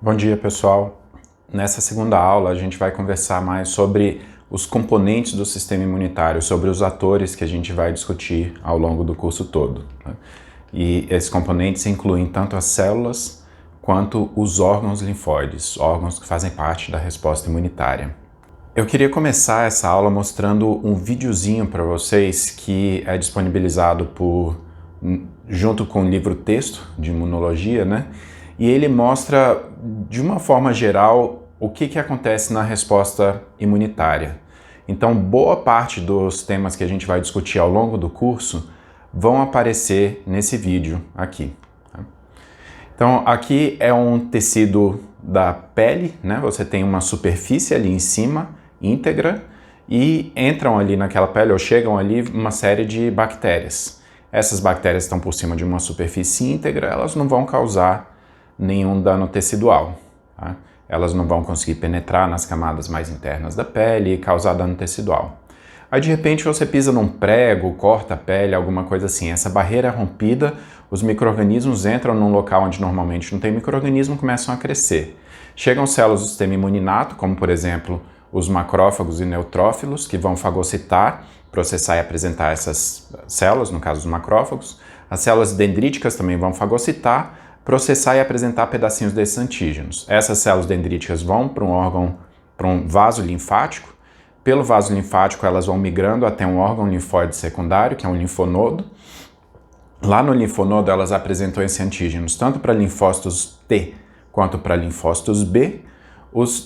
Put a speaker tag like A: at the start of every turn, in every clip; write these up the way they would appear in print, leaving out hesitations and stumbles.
A: Bom dia, pessoal. Nessa segunda aula, a gente vai conversar mais sobre os componentes do sistema imunitário, sobre os atores que a gente vai discutir ao longo do curso todo, né? E esses componentes incluem tanto as células quanto os órgãos linfóides, órgãos que fazem parte da resposta imunitária. Eu queria começar essa aula mostrando um videozinho para vocês que é disponibilizado junto com o livro texto de imunologia, né? E ele mostra, de uma forma geral, o que acontece na resposta imunitária. Então, boa parte dos temas que a gente vai discutir ao longo do curso vão aparecer nesse vídeo aqui. Tá? Então, aqui é um tecido da pele, né? Você tem uma superfície ali em cima, íntegra, e entram ali naquela pele, ou chegam ali, uma série de bactérias. Essas bactérias estão por cima de uma superfície íntegra, elas não vão causar nenhum dano tecidual. Tá? Elas não vão conseguir penetrar nas camadas mais internas da pele e causar dano tecidual. Aí de repente você pisa num prego, corta a pele, alguma coisa assim. Essa barreira é rompida, os micro-organismos entram num local onde normalmente não tem micro-organismo e começam a crescer. Chegam células do sistema imuninato, como por exemplo os macrófagos e neutrófilos, que vão fagocitar, processar e apresentar essas células, no caso dos macrófagos. As células dendríticas também vão fagocitar, processar e apresentar pedacinhos desses antígenos. Essas células dendríticas vão para um vaso linfático. Pelo vaso linfático elas vão migrando até um órgão linfóide secundário, que é um linfonodo. Lá no linfonodo elas apresentam esses antígenos tanto para linfócitos T quanto para linfócitos B.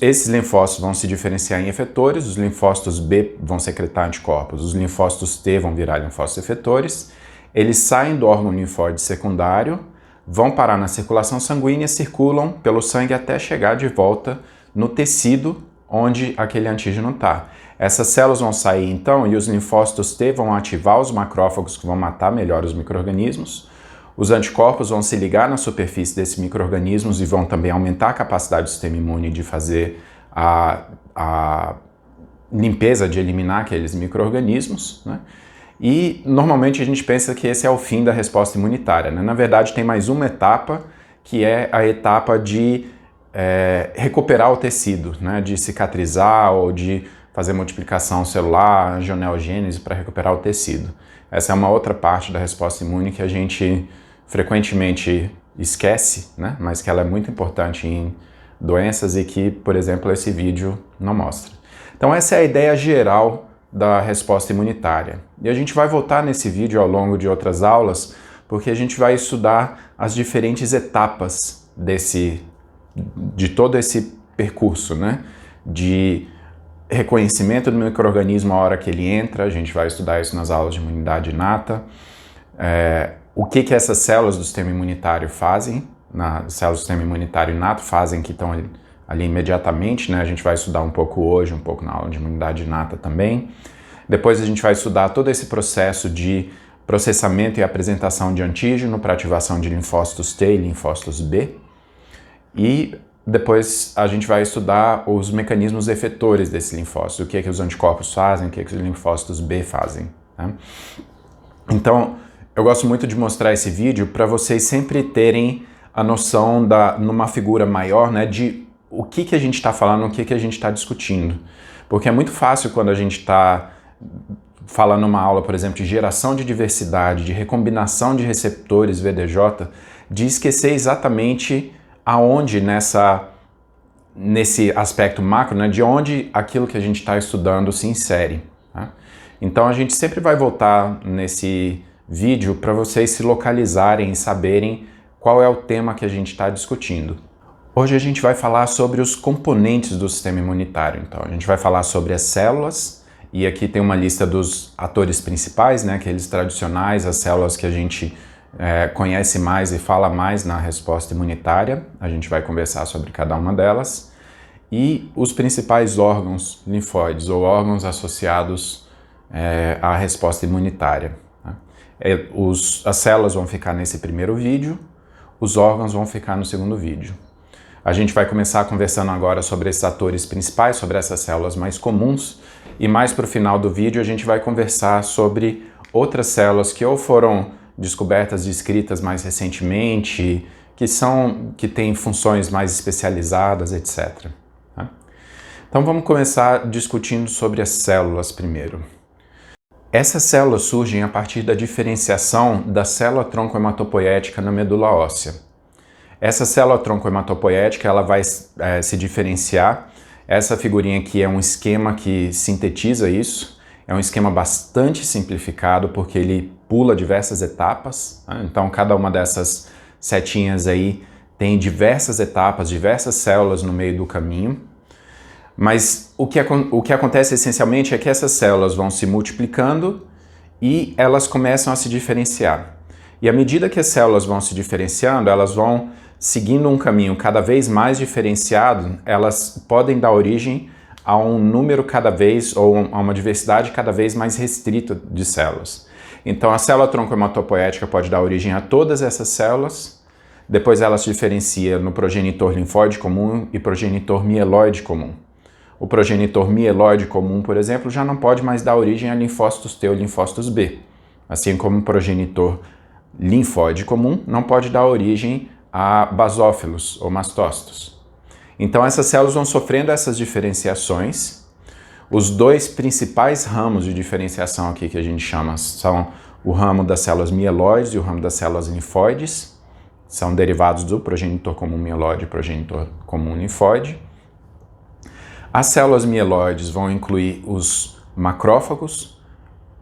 A: Esses linfócitos vão se diferenciar em efetores, os linfócitos B vão secretar anticorpos, os linfócitos T vão virar linfócitos efetores. Eles saem do órgão linfóide secundário, vão parar na circulação sanguínea, circulam pelo sangue até chegar de volta no tecido onde aquele antígeno está. Essas células vão sair então e os linfócitos T vão ativar os macrófagos que vão matar melhor os micro-organismos. Os anticorpos vão se ligar na superfície desses micro-organismos e vão também aumentar a capacidade do sistema imune de fazer a limpeza, de eliminar aqueles micro-organismos, né? E normalmente a gente pensa que esse é o fim da resposta imunitária, né? Na verdade tem mais uma etapa, que é a etapa de recuperar o tecido, né? De cicatrizar ou de fazer multiplicação celular, angioneogênese para recuperar o tecido. Essa é uma outra parte da resposta imune que a gente frequentemente esquece, né? Mas que ela é muito importante em doenças e que, por exemplo, esse vídeo não mostra. Então essa é a ideia geral da resposta imunitária. E a gente vai voltar nesse vídeo ao longo de outras aulas, porque a gente vai estudar as diferentes etapas de todo esse percurso, né? De reconhecimento do micro-organismo a hora que ele entra, a gente vai estudar isso nas aulas de imunidade inata. O que essas células do sistema imunitário fazem, as células do sistema imunitário inato fazem, que estão ali imediatamente, né? A gente vai estudar um pouco hoje, um pouco na aula de imunidade inata também. Depois a gente vai estudar todo esse processo de processamento e apresentação de antígeno para ativação de linfócitos T e linfócitos B. E depois a gente vai estudar os mecanismos efetores desses linfócitos, o que os anticorpos fazem, o que os linfócitos B fazem, né? Então, eu gosto muito de mostrar esse vídeo para vocês sempre terem a noção numa figura maior, né, de o que a gente está falando, o que a gente está discutindo. Porque é muito fácil quando a gente está falando uma aula, por exemplo, de geração de diversidade, de recombinação de receptores VDJ, de esquecer exatamente aonde nesse aspecto macro, né, de onde aquilo que a gente está estudando se insere. Tá? Então a gente sempre vai voltar nesse vídeo para vocês se localizarem e saberem qual é o tema que a gente está discutindo. Hoje a gente vai falar sobre os componentes do sistema imunitário. Então a gente vai falar sobre as células, e aqui tem uma lista dos atores principais, né, aqueles tradicionais, as células que a gente conhece mais e fala mais na resposta imunitária. A gente vai conversar sobre cada uma delas. E os principais órgãos linfóides, ou órgãos associados à resposta imunitária. Tá? As células vão ficar nesse primeiro vídeo, os órgãos vão ficar no segundo vídeo. A gente vai começar conversando agora sobre esses atores principais, sobre essas células mais comuns, e mais para o final do vídeo a gente vai conversar sobre outras células que ou foram descobertas, descritas mais recentemente, que têm funções mais especializadas, etc. Tá? Então vamos começar discutindo sobre as células primeiro. Essas células surgem a partir da diferenciação da célula tronco hematopoética na medula óssea. Essa célula tronco hematopoética ela vai se diferenciar. Essa figurinha aqui é um esquema que sintetiza isso. É um esquema bastante simplificado porque ele pula diversas etapas. Né? Então cada uma dessas setinhas aí tem diversas etapas, diversas células no meio do caminho. Mas o que acontece essencialmente é que essas células vão se multiplicando e elas começam a se diferenciar. E à medida que as células vão se diferenciando, elas vão seguindo um caminho cada vez mais diferenciado, elas podem dar origem a um número cada vez, ou a uma diversidade cada vez mais restrita de células. Então a célula tronco hematopoética pode dar origem a todas essas células, depois ela se diferencia no progenitor linfóide comum e progenitor mieloide comum. O progenitor mieloide comum, por exemplo, já não pode mais dar origem a linfócitos T ou linfócitos B, assim como o progenitor linfóide comum não pode dar origem a basófilos ou mastócitos. Então essas células vão sofrendo essas diferenciações. Os dois principais ramos de diferenciação aqui que a gente chama são o ramo das células mieloides e o ramo das células linfóides. São derivados do progenitor comum mieloide e progenitor comum linfóide. As células mieloides vão incluir os macrófagos,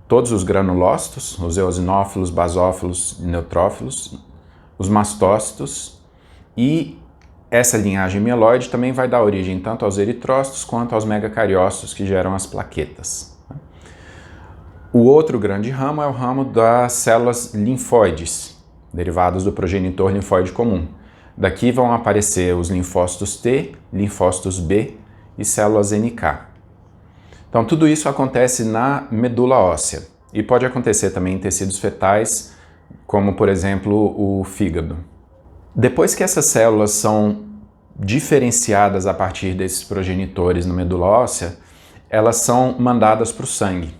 A: todos os granulócitos, os eosinófilos, basófilos e neutrófilos, os mastócitos, e essa linhagem mieloide também vai dar origem tanto aos eritrócitos quanto aos megacariócitos que geram as plaquetas. O outro grande ramo é o ramo das células linfóides, derivados do progenitor linfóide comum. Daqui vão aparecer os linfócitos T, linfócitos B e células NK. Então tudo isso acontece na medula óssea e pode acontecer também em tecidos fetais, como por exemplo o fígado. Depois que essas células são diferenciadas a partir desses progenitores na medula óssea, elas são mandadas para o sangue.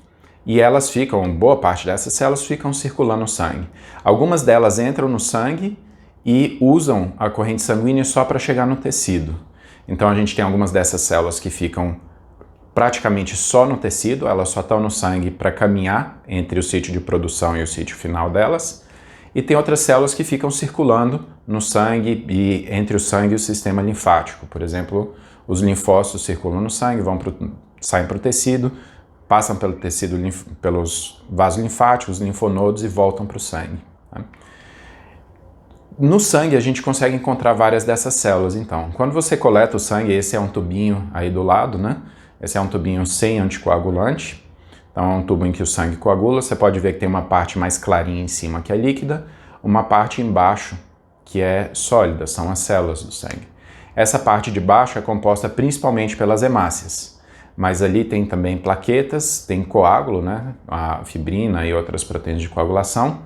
A: E elas ficam, boa parte dessas células ficam circulando no sangue. Algumas delas entram no sangue e usam a corrente sanguínea só para chegar no tecido. Então a gente tem algumas dessas células que ficam praticamente só no tecido, elas só estão no sangue para caminhar entre o sítio de produção e o sítio final delas. E tem outras células que ficam circulando no sangue e entre o sangue e o sistema linfático. Por exemplo, os linfócitos circulam no sangue, saem para o tecido, passam pelo tecido, pelos vasos linfáticos, linfonodos e voltam para o sangue. Tá? No sangue a gente consegue encontrar várias dessas células, então. Quando você coleta o sangue, esse é um tubinho aí do lado, né? Esse é um tubinho sem anticoagulante. Então é um tubo em que o sangue coagula. Você pode ver que tem uma parte mais clarinha em cima que é líquida, uma parte embaixo que é sólida, são as células do sangue. Essa parte de baixo é composta principalmente pelas hemácias, mas ali tem também plaquetas, tem coágulo, né? A fibrina e outras proteínas de coagulação.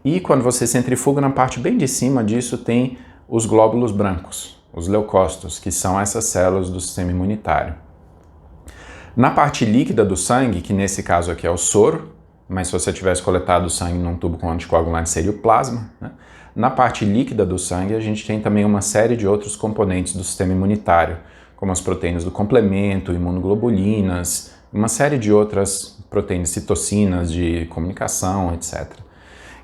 A: E quando você centrifuga, na parte bem de cima disso tem os glóbulos brancos, os leucócitos, que são essas células do sistema imunitário. Na parte líquida do sangue, que nesse caso aqui é o soro, mas se você tivesse coletado o sangue num tubo com anticoagulante seria o plasma, né? Na parte líquida do sangue a gente tem também uma série de outros componentes do sistema imunitário, como as proteínas do complemento, imunoglobulinas, uma série de outras proteínas, citocinas de comunicação, etc.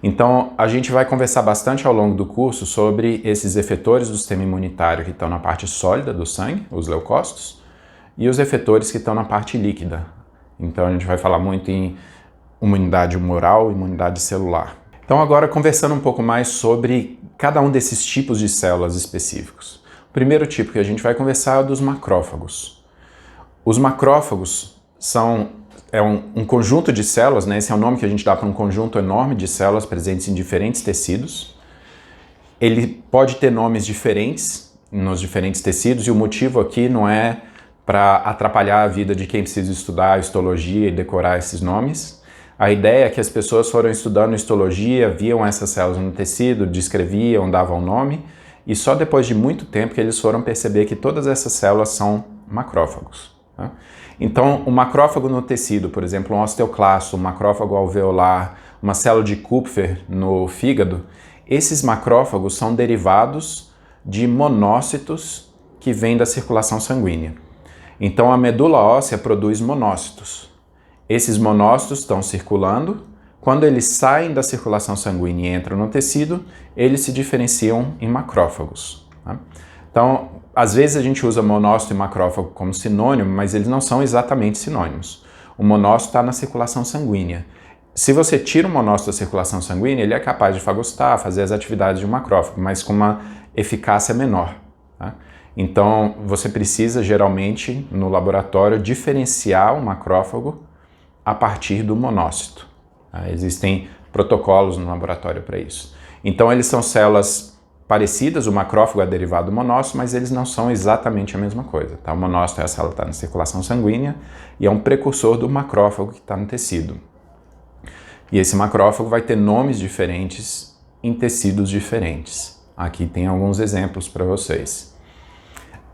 A: Então, a gente vai conversar bastante ao longo do curso sobre esses efetores do sistema imunitário que estão na parte sólida do sangue, os leucócitos, e os efetores que estão na parte líquida. Então, a gente vai falar muito em imunidade humoral e imunidade celular. Então, agora conversando um pouco mais sobre cada um desses tipos de células específicos. O primeiro tipo que a gente vai conversar é dos macrófagos. Os macrófagos é um conjunto de células, né? Esse é o nome que a gente dá para um conjunto enorme de células presentes em diferentes tecidos. Ele pode ter nomes diferentes nos diferentes tecidos e o motivo aqui não é para atrapalhar a vida de quem precisa estudar histologia e decorar esses nomes. A ideia é que as pessoas foram estudando histologia, viam essas células no tecido, descreviam, davam nome, e só depois de muito tempo que eles foram perceber que todas essas células são macrófagos. Tá? Então, o macrófago no tecido, por exemplo, um osteoclasto, um macrófago alveolar, uma célula de Kupfer no fígado, Esses macrófagos são derivados de monócitos que vêm da circulação sanguínea. Então a medula óssea produz monócitos. Esses monócitos estão circulando. Quando eles saem da circulação sanguínea e entram no tecido, eles se diferenciam em macrófagos. Tá? Então, às vezes a gente usa monócito e macrófago como sinônimo, mas eles não são exatamente sinônimos. O monócito está na circulação sanguínea. Se você tira o monócito da circulação sanguínea, ele é capaz de fagocitar, fazer as atividades de um macrófago, mas com uma eficácia menor. Tá? Então, você precisa, geralmente, no laboratório, diferenciar o macrófago a partir do monócito. Tá? Existem protocolos no laboratório para isso. Então, eles são células parecidas, o macrófago é derivado do monócito, mas eles não são exatamente a mesma coisa. Tá? O monócito é a célula que está na circulação sanguínea e é um precursor do macrófago que está no tecido. E esse macrófago vai ter nomes diferentes em tecidos diferentes. Aqui tem alguns exemplos para vocês.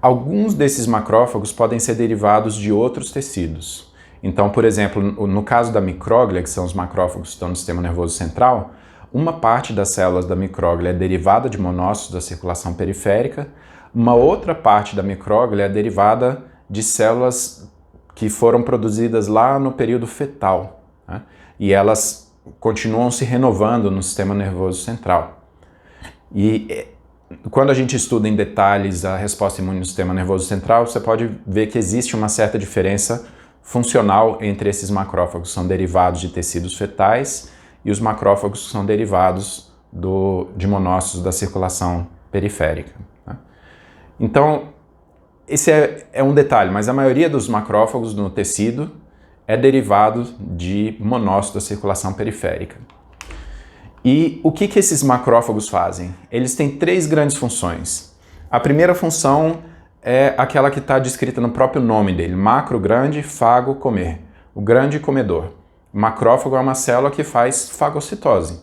A: Alguns desses macrófagos podem ser derivados de outros tecidos. Então, por exemplo, no caso da micróglia, que são os macrófagos que estão no sistema nervoso central, uma parte das células da micróglia é derivada de monócitos da circulação periférica, uma outra parte da micróglia é derivada de células que foram produzidas lá no período fetal, né? E elas continuam se renovando no sistema nervoso central. E quando a gente estuda em detalhes a resposta imune no sistema nervoso central, você pode ver que existe uma certa diferença funcional entre esses macrófagos que são derivados de tecidos fetais e os macrófagos que são derivados de monócitos da circulação periférica. Tá? Então, esse é um detalhe, mas a maioria dos macrófagos no tecido é derivado de monócitos da circulação periférica. E o que esses macrófagos fazem? Eles têm três grandes funções. A primeira função é aquela que está descrita no próprio nome dele, macro, grande, fago, comer. O grande comedor. O macrófago é uma célula que faz fagocitose.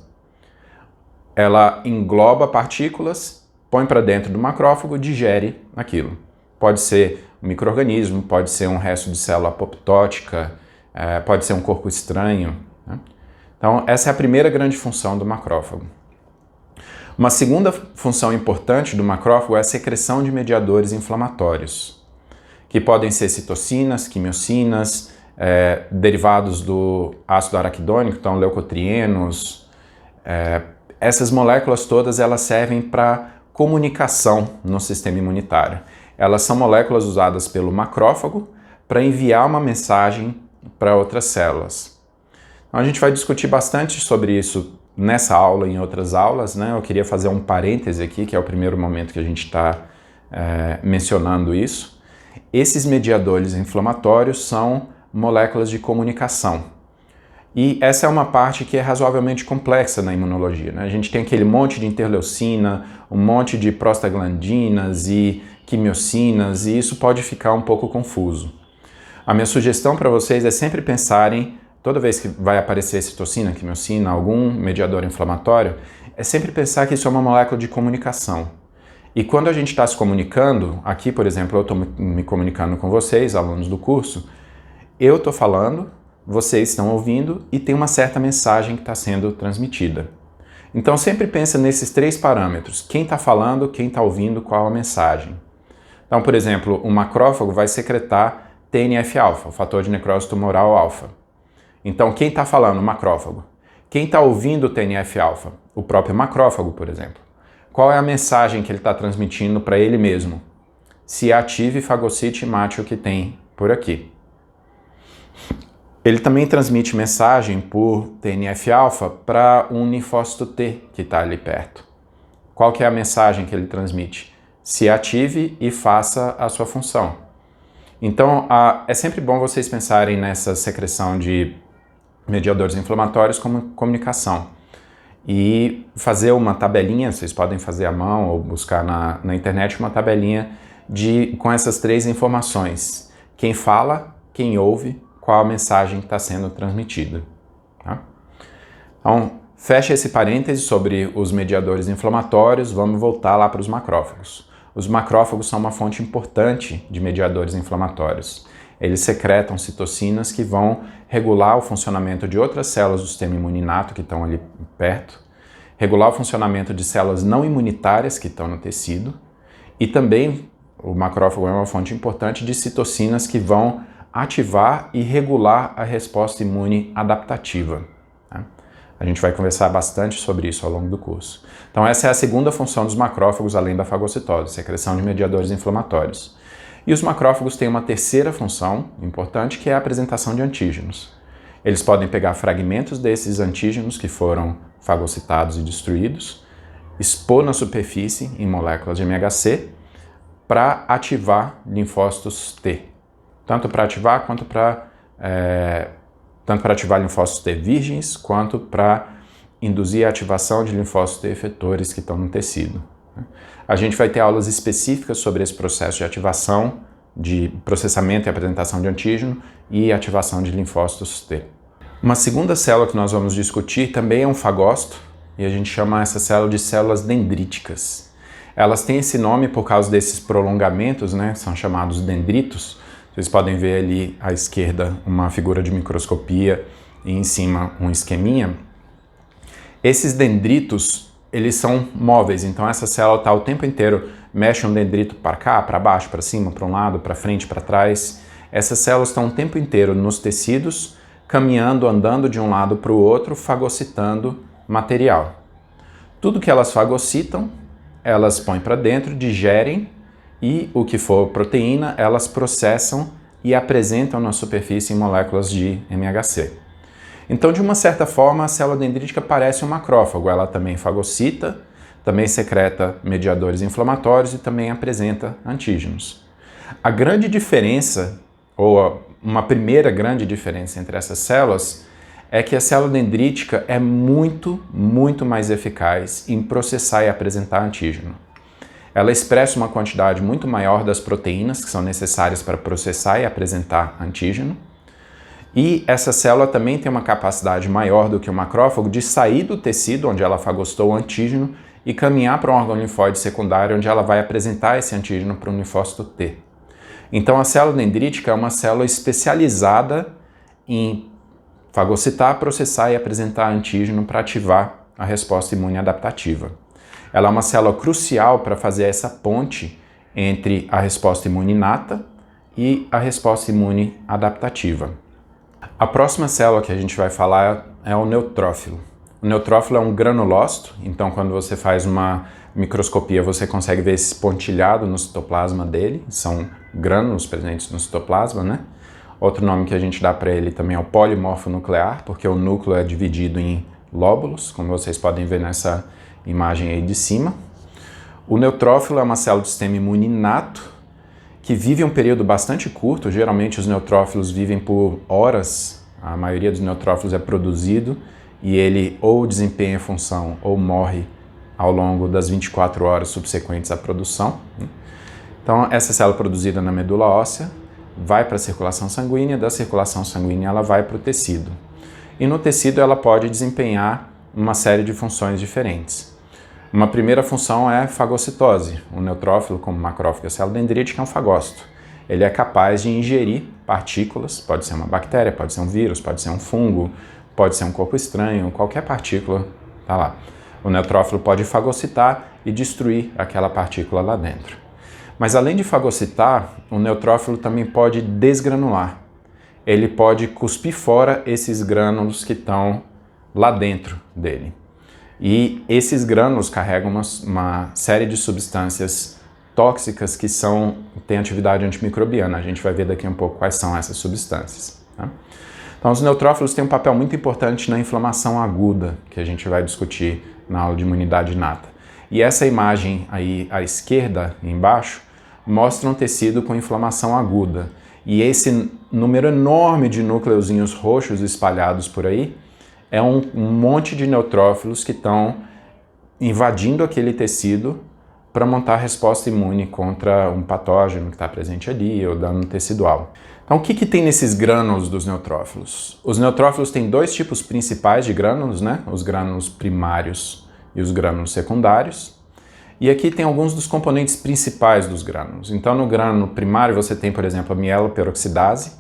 A: Ela engloba partículas, põe para dentro do macrófago e digere aquilo. Pode ser um micro-organismo, pode ser um resto de célula apoptótica, pode ser um corpo estranho. Né? Então, essa é a primeira grande função do macrófago. Uma segunda função importante do macrófago é a secreção de mediadores inflamatórios, que podem ser citocinas, quimiocinas, derivados do ácido araquidônico, então leucotrienos. Essas moléculas todas elas servem para comunicação no sistema imunitário. Elas são moléculas usadas pelo macrófago para enviar uma mensagem para outras células. Então, a gente vai discutir bastante sobre isso nessa aula e em outras aulas, né? Eu queria fazer um parêntese aqui, que é o primeiro momento que a gente está mencionando isso. Esses mediadores inflamatórios são moléculas de comunicação. E essa é uma parte que é razoavelmente complexa na imunologia, né? A gente tem aquele monte de interleucina, um monte de prostaglandinas e quimiocinas, e isso pode ficar um pouco confuso. A minha sugestão para vocês é sempre pensarem, toda vez que vai aparecer citocina, quimiocina, algum mediador inflamatório, é sempre pensar que isso é uma molécula de comunicação. E quando a gente está se comunicando, aqui, por exemplo, eu estou me comunicando com vocês, alunos do curso, eu estou falando, vocês estão ouvindo e tem uma certa mensagem que está sendo transmitida. Então sempre pensa nesses três parâmetros, quem está falando, quem está ouvindo, qual a mensagem. Então, por exemplo, o macrófago vai secretar TNF-alfa, o fator de necrose tumoral alfa. Então, quem está falando? O macrófago. Quem está ouvindo o TNF-alfa? O próprio macrófago, por exemplo. Qual é a mensagem que ele está transmitindo para ele mesmo? Se ative, fagocite e mate o que tem por aqui. Ele também transmite mensagem por TNF-alfa para um linfócito T que está ali perto. Qual que é a mensagem que ele transmite? Se ative e faça a sua função. Então, é sempre bom vocês pensarem nessa secreção de mediadores inflamatórios como comunicação. E fazer uma tabelinha, vocês podem fazer à mão ou buscar na internet uma tabelinha com essas três informações. Quem fala, quem ouve, qual a mensagem que está sendo transmitida. Tá? Então, fecha esse parêntese sobre os mediadores inflamatórios, vamos voltar lá para os macrófagos. Os macrófagos são uma fonte importante de mediadores inflamatórios. Eles secretam citocinas que vão regular o funcionamento de outras células do sistema imuninato que estão ali perto. regular o funcionamento de células não imunitárias que estão no tecido e também o macrófago é uma fonte importante de citocinas que vão ativar e regular a resposta imune adaptativa. Tá? A gente vai conversar bastante sobre isso ao longo do curso. Então essa é a segunda função dos macrófagos, além da fagocitose, secreção de mediadores inflamatórios. E os macrófagos têm uma terceira função importante, que é a apresentação de antígenos. Eles podem pegar fragmentos desses antígenos que foram fagocitados e destruídos, expor na superfície em moléculas de MHC para ativar linfócitos T. Tanto para ativar quanto para ativar linfócitos T virgens, quanto para induzir a ativação de linfócitos T efetores que estão no tecido. A gente vai ter aulas específicas sobre esse processo de ativação, de processamento e apresentação de antígeno e ativação de linfócitos T. Uma segunda célula que nós vamos discutir também é um fagócito, e a gente chama essa célula de células dendríticas. Elas têm esse nome por causa desses prolongamentos, né? São chamados dendritos. Vocês podem ver ali à esquerda uma figura de microscopia e em cima um esqueminha. Esses dendritos, eles são móveis, então essa célula está o tempo inteiro, mexe um dendrito para cá, para baixo, para cima, para um lado, para frente, para trás. Essas células estão o tempo inteiro nos tecidos, caminhando, andando de um lado para o outro, fagocitando material. Tudo que elas fagocitam, elas põem para dentro, digerem e o que for proteína, elas processam e apresentam na superfície em moléculas de MHC. Então, de uma certa forma, a célula dendrítica parece um macrófago. Ela também fagocita, também secreta mediadores inflamatórios e também apresenta antígenos. A grande diferença, ou uma primeira grande diferença entre essas células, é que a célula dendrítica é muito mais eficaz em processar e apresentar antígeno. Ela expressa uma quantidade muito maior das proteínas que são necessárias para processar e apresentar antígeno. E essa célula também tem uma capacidade maior do que o macrófago de sair do tecido onde ela fagocitou o antígeno e caminhar para um órgão linfóide secundário onde ela vai apresentar esse antígeno para um linfócito T. Então a célula dendrítica é uma célula especializada em fagocitar, processar e apresentar antígeno para ativar a resposta imune adaptativa. Ela é uma célula crucial para fazer essa ponte entre a resposta imune inata e a resposta imune adaptativa. A próxima célula que a gente vai falar é o neutrófilo. O neutrófilo é um granulócito, então quando você faz uma microscopia você consegue ver esse pontilhado no citoplasma dele, são grânulos presentes no citoplasma, né? Outro nome que a gente dá para ele também é o polimorfo nuclear, porque o núcleo é dividido em lóbulos, como vocês podem ver nessa imagem aí de cima. O neutrófilo é uma célula do sistema imune inato, que vive um período bastante curto. Geralmente os neutrófilos vivem por horas, a maioria dos neutrófilos é produzido e ele ou desempenha função ou morre ao longo das 24 horas subsequentes à produção. Então essa célula produzida na medula óssea vai para a circulação sanguínea, da circulação sanguínea ela vai para o tecido. E no tecido ela pode desempenhar uma série de funções diferentes. Uma primeira função é fagocitose. O neutrófilo, como macrófago e a célula dendrítica, é um fagócito. Ele é capaz de ingerir partículas, pode ser uma bactéria, pode ser um vírus, pode ser um fungo, pode ser um corpo estranho, qualquer partícula está lá. O neutrófilo pode fagocitar e destruir aquela partícula lá dentro. Mas além de fagocitar, o neutrófilo também pode desgranular. Ele pode cuspir fora esses grânulos que estão lá dentro dele. E esses grânulos carregam uma série de substâncias tóxicas que têm atividade antimicrobiana. A gente vai ver daqui um pouco quais são essas substâncias. Tá? Então, os neutrófilos têm um papel muito importante na inflamação aguda, que a gente vai discutir na aula de imunidade inata. E essa imagem aí à esquerda, embaixo, mostra um tecido com inflamação aguda. E esse número enorme de núcleozinhos roxos espalhados por aí é um monte de neutrófilos que estão invadindo aquele tecido para montar a resposta imune contra um patógeno que está presente ali ou dano tecidual. Então, o que tem nesses grânulos dos neutrófilos? Os neutrófilos têm dois tipos principais de grânulos, né? Os grânulos primários e os grânulos secundários. E aqui tem alguns dos componentes principais dos grânulos. Então, no grânulo primário você tem, por exemplo, a mieloperoxidase,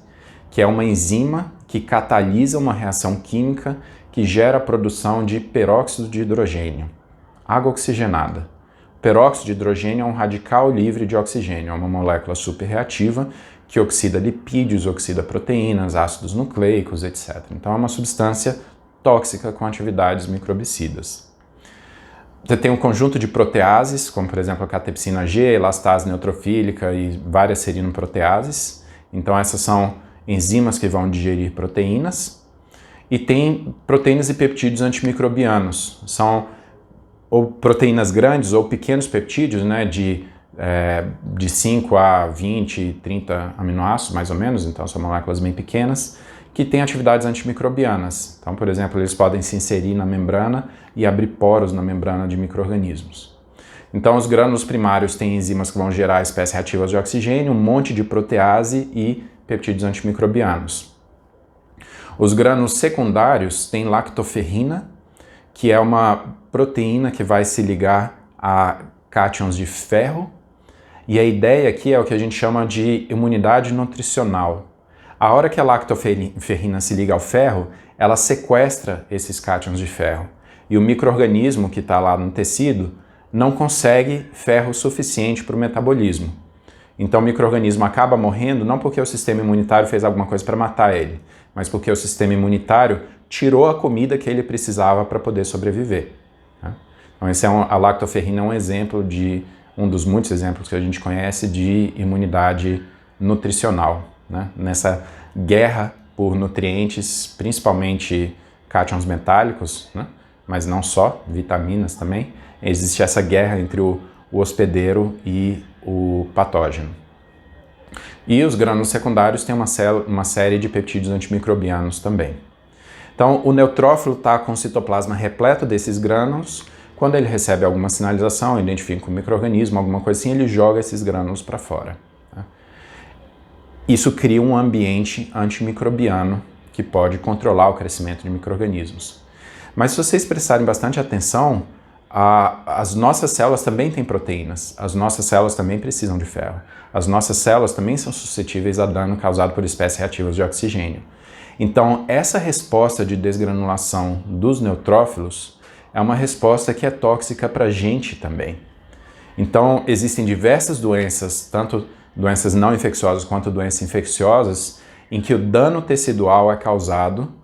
A: que é uma enzima que catalisa uma reação química que gera a produção de peróxido de hidrogênio, água oxigenada. O peróxido de hidrogênio é um radical livre de oxigênio, é uma molécula superreativa que oxida lipídios, oxida proteínas, ácidos nucleicos, etc. Então é uma substância tóxica com atividades microbicidas. Você tem um conjunto de proteases, como por exemplo a catepsina G, elastase neutrofílica e várias serinoproteases. Então essas são enzimas que vão digerir proteínas. E tem proteínas e peptídeos antimicrobianos. São ou proteínas grandes ou pequenos peptídeos, né, de 5 a 20, 30 aminoácidos, mais ou menos, então são moléculas bem pequenas, que têm atividades antimicrobianas. Então, por exemplo, eles podem se inserir na membrana e abrir poros na membrana de micro-organismos. Então, os grânulos primários têm enzimas que vão gerar espécies reativas de oxigênio, um monte de protease e peptídeos antimicrobianos. Os grânulos secundários têm lactoferrina, que é uma proteína que vai se ligar a cátions de ferro, e a ideia aqui é o que a gente chama de imunidade nutricional. A hora que a lactoferrina se liga ao ferro, ela sequestra esses cátions de ferro, e o micro-organismo que está lá no tecido não consegue ferro suficiente para o metabolismo. Então o micro-organismo acaba morrendo não porque o sistema imunitário fez alguma coisa para matar ele, mas porque o sistema imunitário tirou a comida que ele precisava para poder sobreviver. Então a lactoferrina é um exemplo de um dos muitos exemplos que a gente conhece de imunidade nutricional, né? Nessa guerra por nutrientes, principalmente cátions metálicos, né? Mas não só, vitaminas também, existe essa guerra entre o hospedeiro e o patógeno. E os grânulos secundários têm uma série de peptídeos antimicrobianos também. Então, o neutrófilo está com o citoplasma repleto desses grânulos. Quando ele recebe alguma sinalização, identifica um micro-organismo, alguma coisa assim, ele joga esses grânulos para fora. Tá? Isso cria um ambiente antimicrobiano que pode controlar o crescimento de micro-organismos. Mas se vocês prestarem bastante atenção, as nossas células também têm proteínas, as nossas células também precisam de ferro, as nossas células também são suscetíveis a dano causado por espécies reativas de oxigênio. Então, essa resposta de desgranulação dos neutrófilos é uma resposta que é tóxica para a gente também. Então, existem diversas doenças, tanto doenças não infecciosas quanto doenças infecciosas, em que o dano tecidual é causado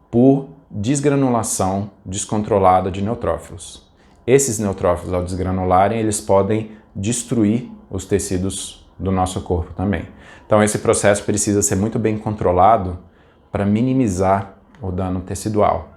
A: por desgranulação descontrolada de neutrófilos. Esses neutrófilos, ao desgranularem, eles podem destruir os tecidos do nosso corpo também. Então, esse processo precisa ser muito bem controlado para minimizar o dano tecidual.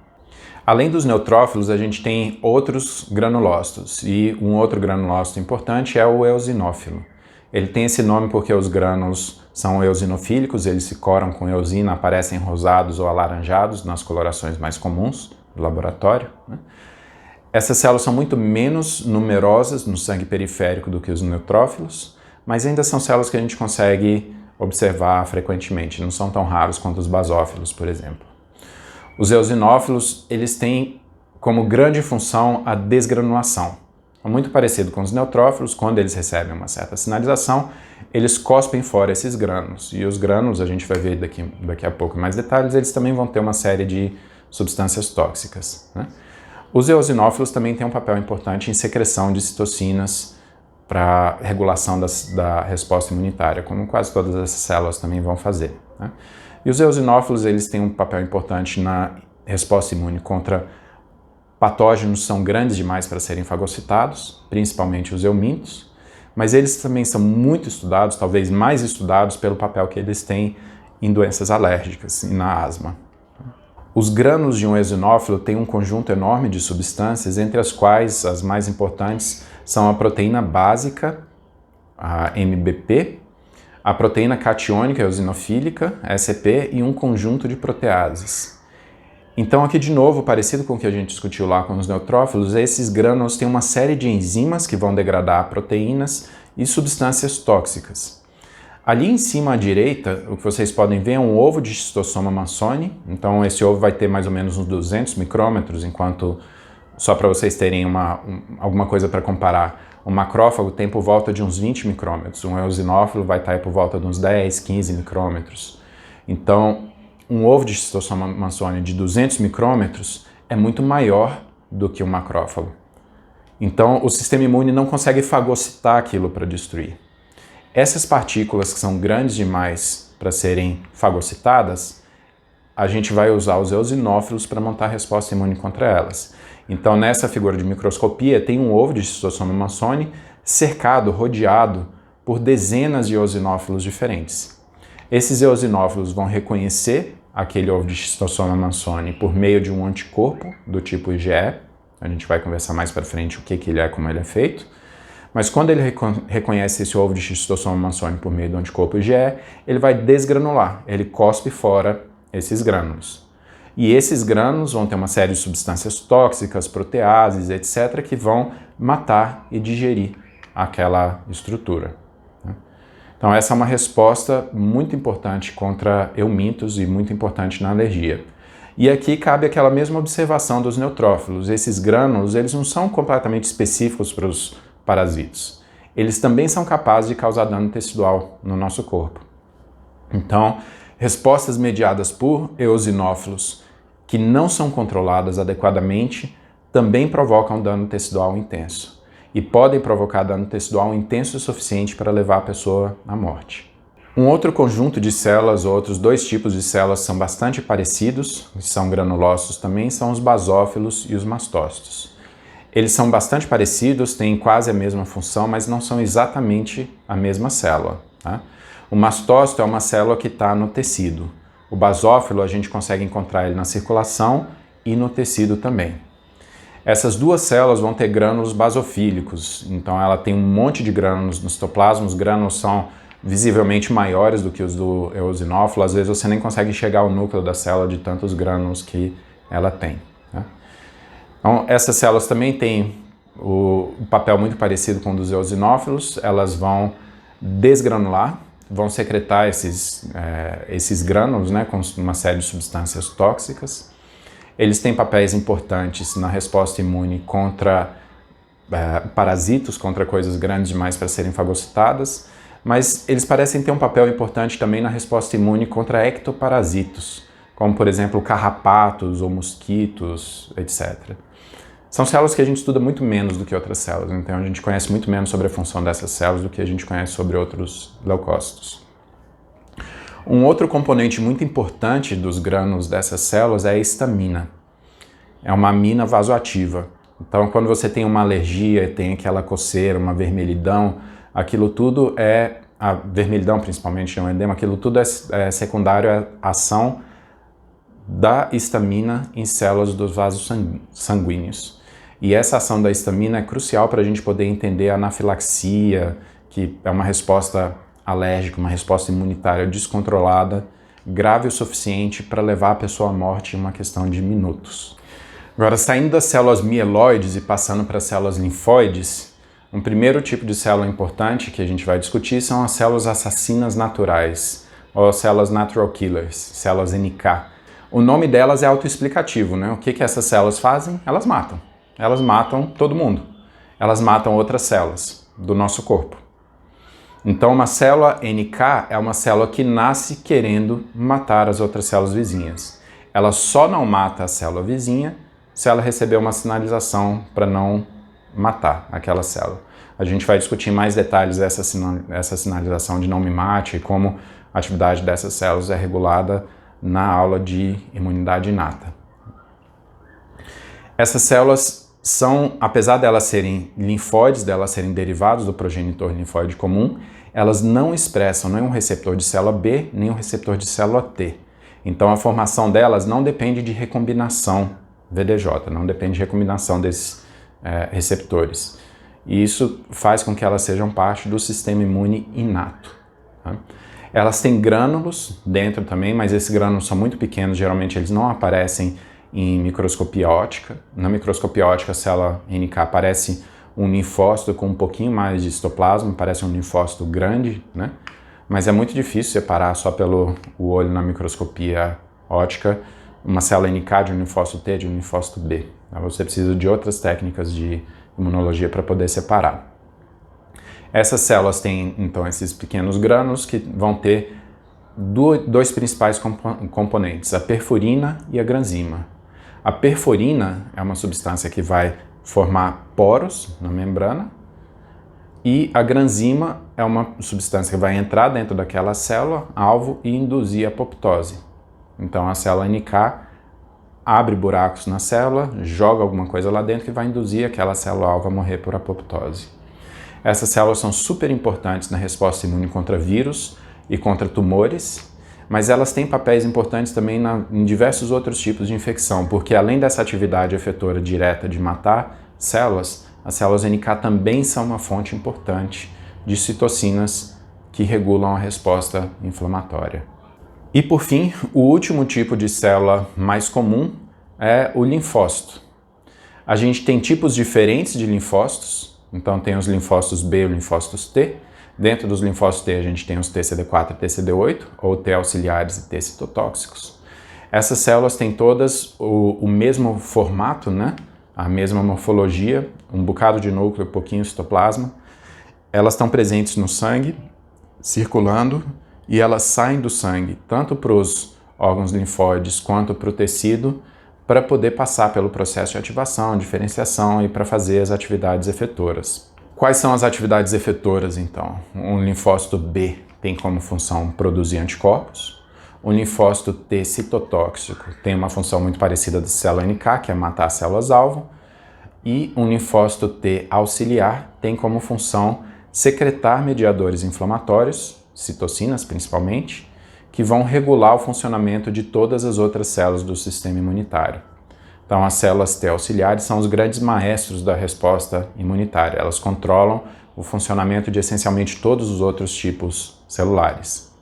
A: Além dos neutrófilos, a gente tem outros granulócitos, e um outro granulócito importante é o eosinófilo. Ele tem esse nome porque os grânulos são eosinofílicos, eles se coram com eosina, aparecem rosados ou alaranjados nas colorações mais comuns do laboratório, né? Essas células são muito menos numerosas no sangue periférico do que os neutrófilos, mas ainda são células que a gente consegue observar frequentemente, não são tão raros quanto os basófilos, por exemplo. Os eosinófilos, eles têm como grande função a desgranulação. É muito parecido com os neutrófilos, quando eles recebem uma certa sinalização, eles cospem fora esses grânulos. E os grânulos, a gente vai ver daqui a pouco em mais detalhes, eles também vão ter uma série de substâncias tóxicas, né? Os eosinófilos também têm um papel importante em secreção de citocinas para regulação da resposta imunitária, como quase todas essas células também vão fazer, né? E os eosinófilos, eles têm um papel importante na resposta imune contra patógenos que são grandes demais para serem fagocitados, principalmente os eumintos, mas eles também são muito estudados, talvez mais estudados, pelo papel que eles têm em doenças alérgicas e na asma. Os grânulos de um eosinófilo têm um conjunto enorme de substâncias, entre as quais as mais importantes são a proteína básica, a MBP, a proteína catiônica eosinofílica, SEP, e um conjunto de proteases. Então aqui de novo, parecido com o que a gente discutiu lá com os neutrófilos, esses grânulos têm uma série de enzimas que vão degradar proteínas e substâncias tóxicas. Ali em cima à direita, o que vocês podem ver é um ovo de Schistosoma mansoni. Então esse ovo vai ter mais ou menos uns 200 micrômetros, enquanto, só para vocês terem alguma coisa para comparar, o macrófago tem por volta de uns 20 micrômetros, um eosinófilo vai estar por volta de uns 10, 15 micrômetros. Então, um ovo de Schistosoma mansoni de 200 micrômetros é muito maior do que um macrófago. Então, o sistema imune não consegue fagocitar aquilo para destruir. Essas partículas que são grandes demais para serem fagocitadas, a gente vai usar os eosinófilos para montar a resposta imune contra elas. Então, nessa figura de microscopia, tem um ovo de Schistosoma mansoni cercado, rodeado por dezenas de eosinófilos diferentes. Esses eosinófilos vão reconhecer aquele ovo de Schistosoma mansoni por meio de um anticorpo do tipo IgE. A gente vai conversar mais para frente o que ele é, como ele é feito. Mas quando ele reconhece esse ovo de Schistosoma mansoni por meio do anticorpo IgE, ele vai desgranular, ele cospe fora esses grânulos. E esses grânulos vão ter uma série de substâncias tóxicas, proteases, etc., que vão matar e digerir aquela estrutura. Então essa é uma resposta muito importante contra eumintos e muito importante na alergia. E aqui cabe aquela mesma observação dos neutrófilos. Esses grânulos, eles não são completamente específicos para os parasitos. Eles também são capazes de causar dano tecidual no nosso corpo. Então, respostas mediadas por eosinófilos que não são controladas adequadamente também provocam dano tecidual intenso. E podem provocar dano tecidual intenso o suficiente para levar a pessoa à morte. Um outro conjunto de células, ou outros dois tipos de células são bastante parecidos, que são granulócitos também, são os basófilos e os mastócitos. Eles são bastante parecidos, têm quase a mesma função, mas não são exatamente a mesma célula. Tá? O mastócito é uma célula que está no tecido. O basófilo a gente consegue encontrar ele na circulação e no tecido também. Essas duas células vão ter grânulos basofílicos, então ela tem um monte de grânulos no citoplasma, os grânulos são visivelmente maiores do que os do eosinófilo, às vezes você nem consegue enxergar o núcleo da célula de tantos grânulos que ela tem. Né? Então essas células também têm o papel muito parecido com o dos eosinófilos, elas vão desgranular, vão secretar esses grânulos, né, com uma série de substâncias tóxicas. Eles têm papéis importantes na resposta imune contra parasitos, contra coisas grandes demais para serem fagocitadas, mas eles parecem ter um papel importante também na resposta imune contra ectoparasitos, como por exemplo carrapatos ou mosquitos, etc. São células que a gente estuda muito menos do que outras células, então a gente conhece muito menos sobre a função dessas células do que a gente conhece sobre outros leucócitos. Um outro componente muito importante dos grânulos dessas células é a histamina. É uma amina vasoativa. Então, quando você tem uma alergia, tem aquela coceira, uma vermelhidão, aquilo tudo a vermelhidão principalmente, um edema, aquilo tudo é secundário à ação da histamina em células dos vasos sanguíneos. E essa ação da histamina é crucial para a gente poder entender a anafilaxia, que é uma resposta alérgica, uma resposta imunitária descontrolada, grave o suficiente para levar a pessoa à morte em uma questão de minutos. Agora, saindo das células mieloides e passando para as células linfóides, um primeiro tipo de célula importante que a gente vai discutir são as células assassinas naturais, ou células natural killers, células NK. O nome delas é autoexplicativo, né? O que essas células fazem? Elas matam. Elas matam todo mundo. Elas matam outras células do nosso corpo. Então, uma célula NK é uma célula que nasce querendo matar as outras células vizinhas. Ela só não mata a célula vizinha se ela receber uma sinalização para não matar aquela célula. A gente vai discutir mais detalhes dessa sinalização de não me mate e como a atividade dessas células é regulada na aula de imunidade inata. Essas células são, apesar de elas serem linfóides, de elas serem derivados do progenitor linfóide comum, elas não expressam nem um receptor de célula B, nem um receptor de célula T. Então a formação delas não depende de recombinação VDJ, não depende de recombinação desses receptores. E isso faz com que elas sejam parte do sistema imune inato. Tá? Elas têm grânulos dentro também, mas esses grânulos são muito pequenos, geralmente eles não aparecem em microscopia óptica. Na microscopia óptica, a célula NK parece um linfócito com um pouquinho mais de citoplasma, parece um linfócito grande, né? Mas é muito difícil separar só pelo olho na microscopia óptica uma célula NK de um linfócito T de um linfócito B. Você precisa de outras técnicas de imunologia para poder separar. Essas células têm, então, esses pequenos grânulos que vão ter dois principais componentes, a perforina e a granzima. A perforina é uma substância que vai formar poros na membrana e a granzima é uma substância que vai entrar dentro daquela célula alvo e induzir a apoptose. Então a célula NK abre buracos na célula, joga alguma coisa lá dentro que vai induzir aquela célula alvo a morrer por apoptose. Essas células são super importantes na resposta imune contra vírus e contra tumores, mas elas têm papéis importantes também em diversos outros tipos de infecção, porque além dessa atividade efetora direta de matar células, as células NK também são uma fonte importante de citocinas que regulam a resposta inflamatória. E por fim, o último tipo de célula mais comum é o linfócito. A gente tem tipos diferentes de linfócitos, então tem os linfócitos B e os linfócitos T. Dentro dos linfócitos T a gente tem os TCD4 e TCD8, ou T auxiliares e T citotóxicos. Essas células têm todas o mesmo formato, né? A mesma morfologia, um bocado de núcleo, pouquinho citoplasma. Elas estão presentes no sangue, circulando, e elas saem do sangue, tanto para os órgãos linfóides quanto para o tecido, para poder passar pelo processo de ativação, diferenciação e para fazer as atividades efetoras. Quais são as atividades efetoras, então? Um linfócito B tem como função produzir anticorpos. O linfócito T citotóxico tem uma função muito parecida da célula NK, que é matar células-alvo. E um linfócito T auxiliar tem como função secretar mediadores inflamatórios, citocinas principalmente, que vão regular o funcionamento de todas as outras células do sistema imunitário. Então, as células T auxiliares são os grandes maestros da resposta imunitária. Elas controlam o funcionamento de essencialmente todos os outros tipos celulares.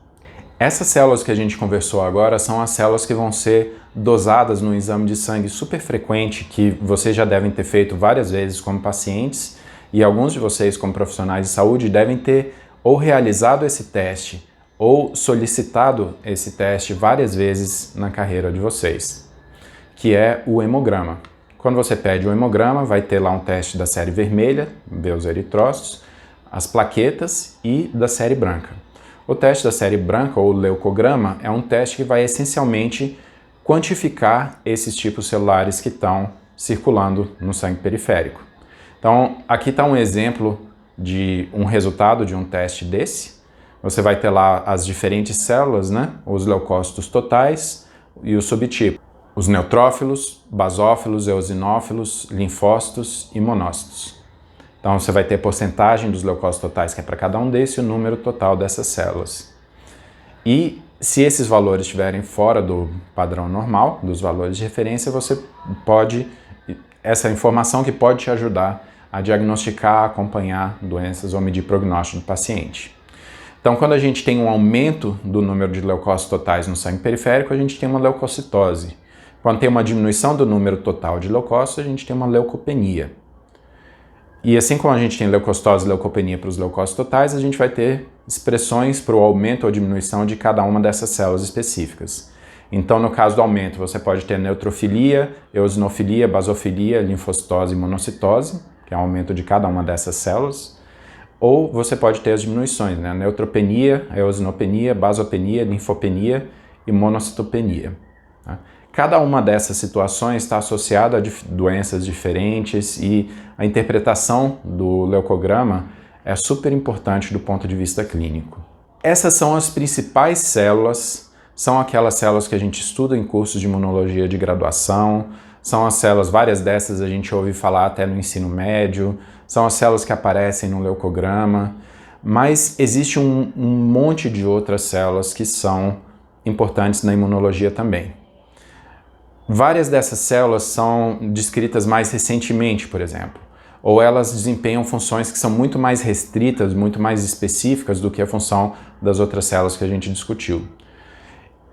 A: Essas células que a gente conversou agora são as células que vão ser dosadas no exame de sangue super frequente, que vocês já devem ter feito várias vezes como pacientes, e alguns de vocês como profissionais de saúde devem ter ou realizado esse teste ou solicitado esse teste várias vezes na carreira de vocês, que é o hemograma. Quando você pede o hemograma, vai ter lá um teste da série vermelha, ver os eritrócitos, as plaquetas e da série branca. O teste da série branca, ou leucograma, é um teste que vai essencialmente quantificar esses tipos celulares que estão circulando no sangue periférico. Então, aqui está um exemplo de um resultado de um teste desse. Você vai ter lá as diferentes células, né? Os leucócitos totais e os subtipos. Os neutrófilos, basófilos, eosinófilos, linfócitos e monócitos. Então você vai ter a porcentagem dos leucócitos totais que é para cada um desses e o número total dessas células. E se esses valores estiverem fora do padrão normal, dos valores de referência, você pode, essa informação que pode te ajudar a diagnosticar, acompanhar doenças ou medir prognóstico do paciente. Então, quando a gente tem um aumento do número de leucócitos totais no sangue periférico, a gente tem uma leucocitose. Quando tem uma diminuição do número total de leucócitos, a gente tem uma leucopenia. E assim como a gente tem leucocitose e leucopenia para os leucócitos totais, a gente vai ter expressões para o aumento ou diminuição de cada uma dessas células específicas. Então, no caso do aumento, você pode ter neutrofilia, eosinofilia, basofilia, linfocitose e monocitose, que é o aumento de cada uma dessas células. Ou você pode ter as diminuições, né? Neutropenia, eosinopenia, basopenia, linfopenia e monocitopenia. Tá? Cada uma dessas situações está associada a doenças diferentes e a interpretação do leucograma é super importante do ponto de vista clínico. Essas são as principais células, são aquelas células que a gente estuda em cursos de imunologia de graduação, são as células, várias dessas a gente ouve falar até no ensino médio, são as células que aparecem no leucograma, mas existe um monte de outras células que são importantes na imunologia também. Várias dessas células são descritas mais recentemente, por exemplo, ou elas desempenham funções que são muito mais restritas, muito mais específicas do que a função das outras células que a gente discutiu.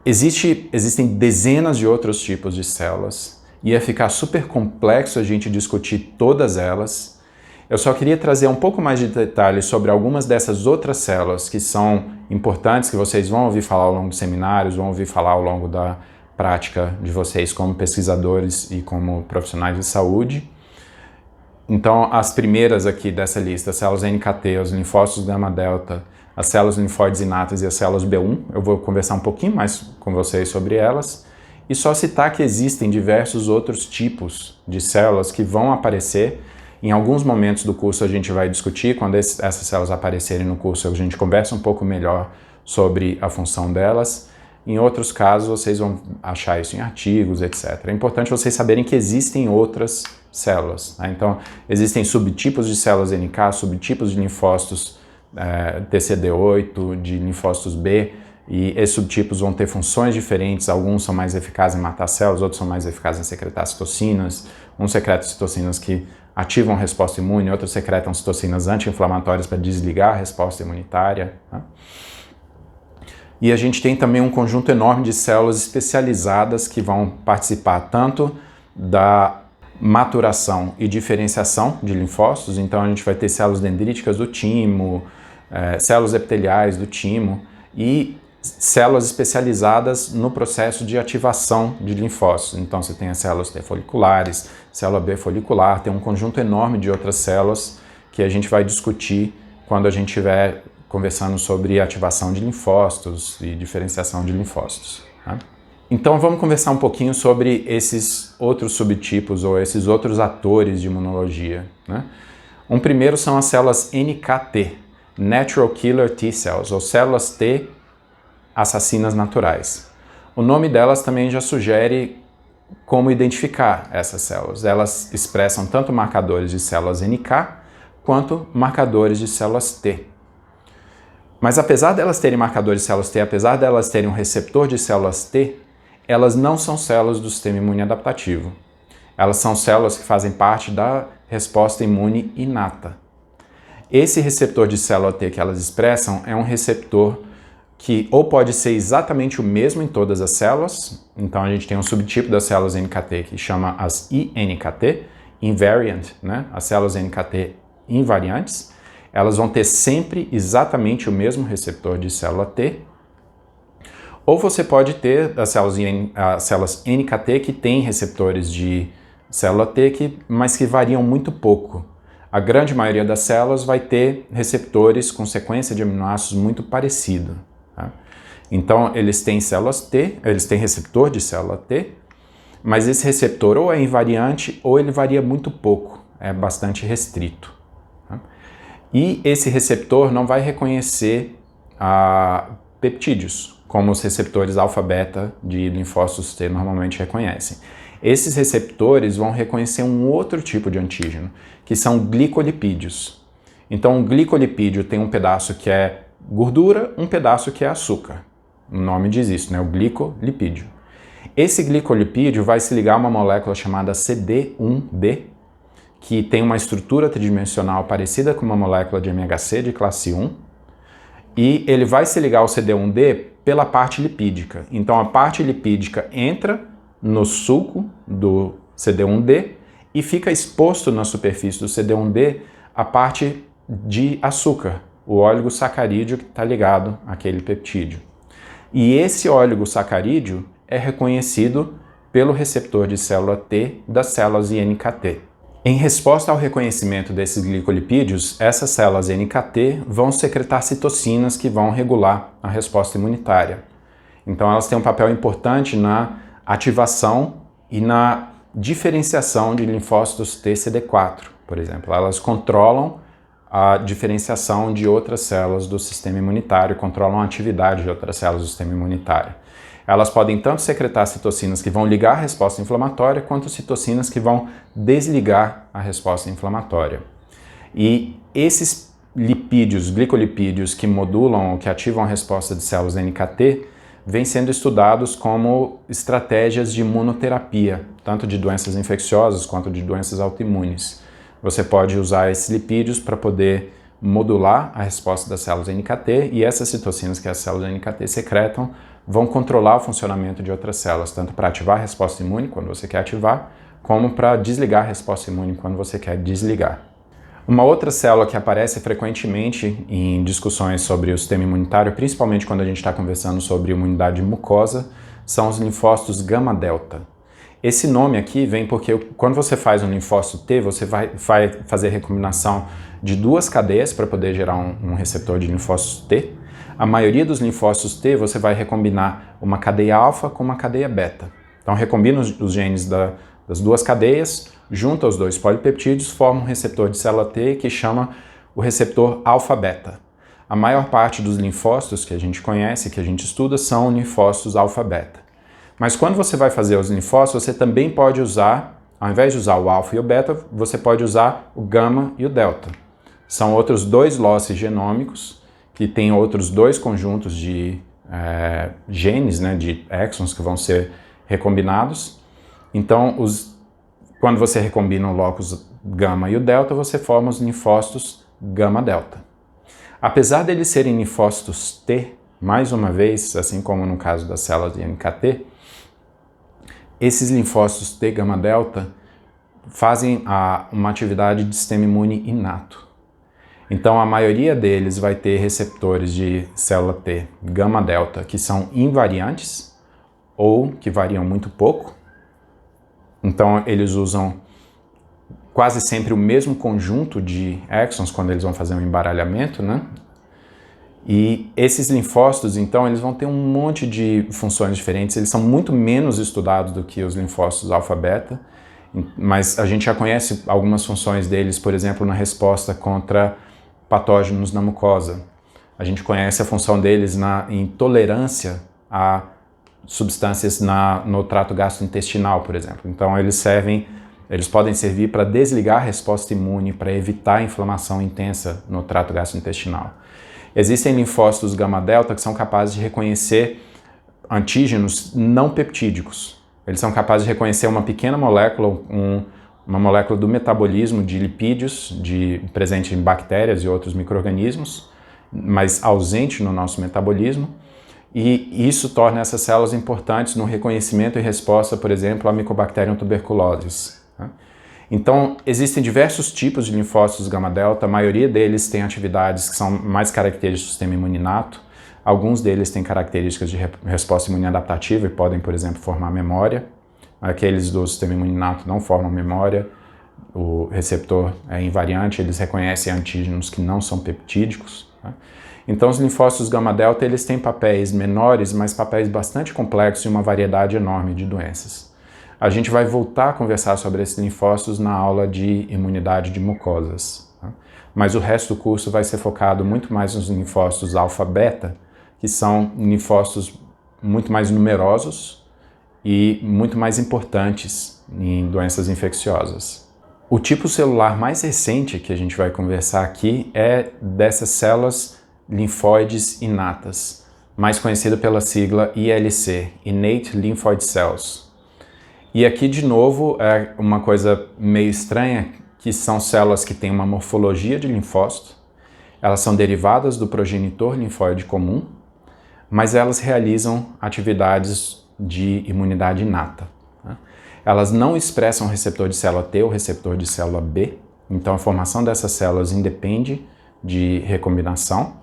A: Existem dezenas de outros tipos de células, ia ficar super complexo a gente discutir todas elas. Eu só queria trazer um pouco mais de detalhes sobre algumas dessas outras células que são importantes, que vocês vão ouvir falar ao longo dos seminários, vão ouvir falar ao longo da prática de vocês como pesquisadores e como profissionais de saúde. Então, as primeiras aqui dessa lista, células NKT, os linfócitos gama-delta, as células linfóides inatas e as células B1. Eu vou conversar um pouquinho mais com vocês sobre elas. E só citar que existem diversos outros tipos de células que vão aparecer. Em alguns momentos do curso a gente vai discutir, quando essas células aparecerem no curso a gente conversa um pouco melhor sobre a função delas. Em outros casos vocês vão achar isso em artigos, etc. É importante vocês saberem que existem outras células, né? Então existem subtipos de células NK, subtipos de linfócitos TCD8, de linfócitos B, e esses subtipos vão ter funções diferentes, alguns são mais eficazes em matar células, outros são mais eficazes em secretar citocinas, uns secretam citocinas que ativam a resposta imune, outros secretam citocinas anti-inflamatórias para desligar a resposta imunitária, né? E a gente tem também um conjunto enorme de células especializadas que vão participar tanto da maturação e diferenciação de linfócitos, então a gente vai ter células dendríticas do timo, células epiteliais do timo e células especializadas no processo de ativação de linfócitos. Então você tem as células T foliculares, célula B folicular, tem um conjunto enorme de outras células que a gente vai discutir quando a gente estiver conversando sobre ativação de linfócitos e diferenciação de linfócitos, tá? Então vamos conversar um pouquinho sobre esses outros subtipos ou esses outros atores de imunologia, né? Um primeiro são as células NKT, Natural Killer T Cells, ou células T assassinas naturais. O nome delas também já sugere como identificar essas células. Elas expressam tanto marcadores de células NK quanto marcadores de células T. Mas apesar delas terem marcadores de células T, apesar delas terem um receptor de células T, elas não são células do sistema imune adaptativo. Elas são células que fazem parte da resposta imune inata. Esse receptor de célula T que elas expressam é um receptor que ou pode ser exatamente o mesmo em todas as células, então a gente tem um subtipo das células NKT que chama as INKT, invariant, né? As células NKT invariantes, elas vão ter sempre exatamente o mesmo receptor de célula T, ou você pode ter as células NKT que têm receptores de célula T, mas que variam muito pouco. A grande maioria das células vai ter receptores com sequência de aminoácidos muito parecida, tá? Então eles têm células T, eles têm receptor de célula T, mas esse receptor ou é invariante ou ele varia muito pouco, é bastante restrito, tá? E esse receptor não vai reconhecer peptídeos, como os receptores alfa-beta de linfócitos T normalmente reconhecem. Esses receptores vão reconhecer um outro tipo de antígeno, que são glicolipídios. Então, um glicolipídio tem um pedaço que é gordura, um pedaço que é açúcar. O nome diz isso, né? O glicolipídio. Esse glicolipídio vai se ligar a uma molécula chamada CD1D, que tem uma estrutura tridimensional parecida com uma molécula de MHC de classe 1, e ele vai se ligar ao CD1D pela parte lipídica. Então a parte lipídica entra no suco do CD1D e fica exposto na superfície do CD1D a parte de açúcar, o oligosacarídeo que está ligado àquele peptídeo. E esse oligosacarídeo é reconhecido pelo receptor de célula T das células INKT. Em resposta ao reconhecimento desses glicolipídios, essas células NKT vão secretar citocinas que vão regular a resposta imunitária. Então elas têm um papel importante na ativação e na diferenciação de linfócitos TCD4, por exemplo. Elas controlam a diferenciação de outras células do sistema imunitário, controlam a atividade de outras células do sistema imunitário. Elas podem tanto secretar citocinas que vão ligar a resposta inflamatória, quanto citocinas que vão desligar a resposta inflamatória. E esses lipídios, glicolipídios que modulam ou que ativam a resposta de células NKT, vêm sendo estudados como estratégias de imunoterapia, tanto de doenças infecciosas quanto de doenças autoimunes. Você pode usar esses lipídios para poder modular a resposta das células NKT, e essas citocinas que as células NKT secretam vão controlar o funcionamento de outras células, tanto para ativar a resposta imune quando você quer ativar, como para desligar a resposta imune quando você quer desligar. Uma outra célula que aparece frequentemente em discussões sobre o sistema imunitário, principalmente quando a gente está conversando sobre imunidade mucosa, são os linfócitos gama-delta. Esse nome aqui vem porque quando você faz um linfócito T, você vai fazer recombinação de duas cadeias para poder gerar um receptor de linfócito T. A maioria dos linfócitos T, você vai recombinar uma cadeia alfa com uma cadeia beta. Então, recombina os genes das duas cadeias, junta os dois polipeptídeos, forma um receptor de célula T que chama o receptor alfa-beta. A maior parte dos linfócitos que a gente conhece, que a gente estuda, são linfócitos alfa-beta. Mas quando você vai fazer os linfócitos, você também pode usar, ao invés de usar o alfa e o beta, você pode usar o gama e o delta. São outros dois losses genômicos que têm outros dois conjuntos de genes, né, de exons que vão ser recombinados. Então, quando você recombina o locus gama e o delta, você forma os linfócitos gama-delta. Apesar deles serem linfócitos T, mais uma vez, assim como no caso das células de NKT, esses linfócitos T gama-delta fazem uma atividade de sistema imune inato. Então, a maioria deles vai ter receptores de célula T gama-delta que são invariantes ou que variam muito pouco. Então, eles usam quase sempre o mesmo conjunto de exons quando eles vão fazer um embaralhamento, né? E esses linfócitos, então, eles vão ter um monte de funções diferentes. Eles são muito menos estudados do que os linfócitos alfa-beta, mas a gente já conhece algumas funções deles, por exemplo, na resposta contra patógenos na mucosa. A gente conhece a função deles em tolerância a substâncias no trato gastrointestinal, por exemplo. Então, eles podem servir para desligar a resposta imune, para evitar a inflamação intensa no trato gastrointestinal. Existem linfócitos gama-delta que são capazes de reconhecer antígenos não peptídicos. Eles são capazes de reconhecer uma pequena molécula, uma molécula do metabolismo de lipídios, presente em bactérias e outros micro-organismos, mas ausente no nosso metabolismo. E isso torna essas células importantes no reconhecimento e resposta, por exemplo, à Mycobacterium tuberculosis. Então, existem diversos tipos de linfócitos gama-delta, a maioria deles tem atividades que são mais características do sistema imune inato, alguns deles têm características de resposta imune adaptativa e podem, por exemplo, formar memória. Aqueles do sistema imune inato não formam memória, o receptor é invariante, eles reconhecem antígenos que não são peptídicos. Então, os linfócitos gama-delta, eles têm papéis menores, mas papéis bastante complexos e uma variedade enorme de doenças. A gente vai voltar a conversar sobre esses linfócitos na aula de imunidade de mucosas. Mas o resto do curso vai ser focado muito mais nos linfócitos alfa-beta, que são linfócitos muito mais numerosos e muito mais importantes em doenças infecciosas. O tipo celular mais recente que a gente vai conversar aqui é dessas células linfóides inatas, mais conhecido pela sigla ILC, Innate Lymphoid Cells. E aqui, de novo, é uma coisa meio estranha, que são células que têm uma morfologia de linfócito, elas são derivadas do progenitor linfóide comum, mas elas realizam atividades de imunidade inata. Elas não expressam receptor de célula T ou receptor de célula B, então a formação dessas células independe de recombinação.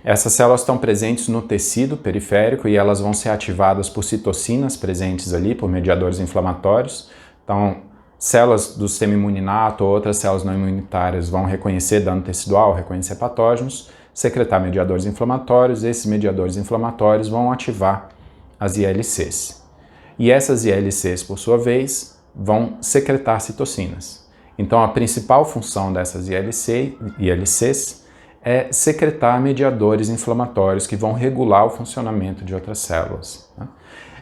A: Essas células estão presentes no tecido periférico e elas vão ser ativadas por citocinas presentes ali, por mediadores inflamatórios. Então, células do sistema imune inato ou outras células não imunitárias vão reconhecer dano tecidual, reconhecer patógenos, secretar mediadores inflamatórios. Esses mediadores inflamatórios vão ativar as ILCs. E essas ILCs, por sua vez, vão secretar citocinas. Então, a principal função dessas ILCs é secretar mediadores inflamatórios que vão regular o funcionamento de outras células.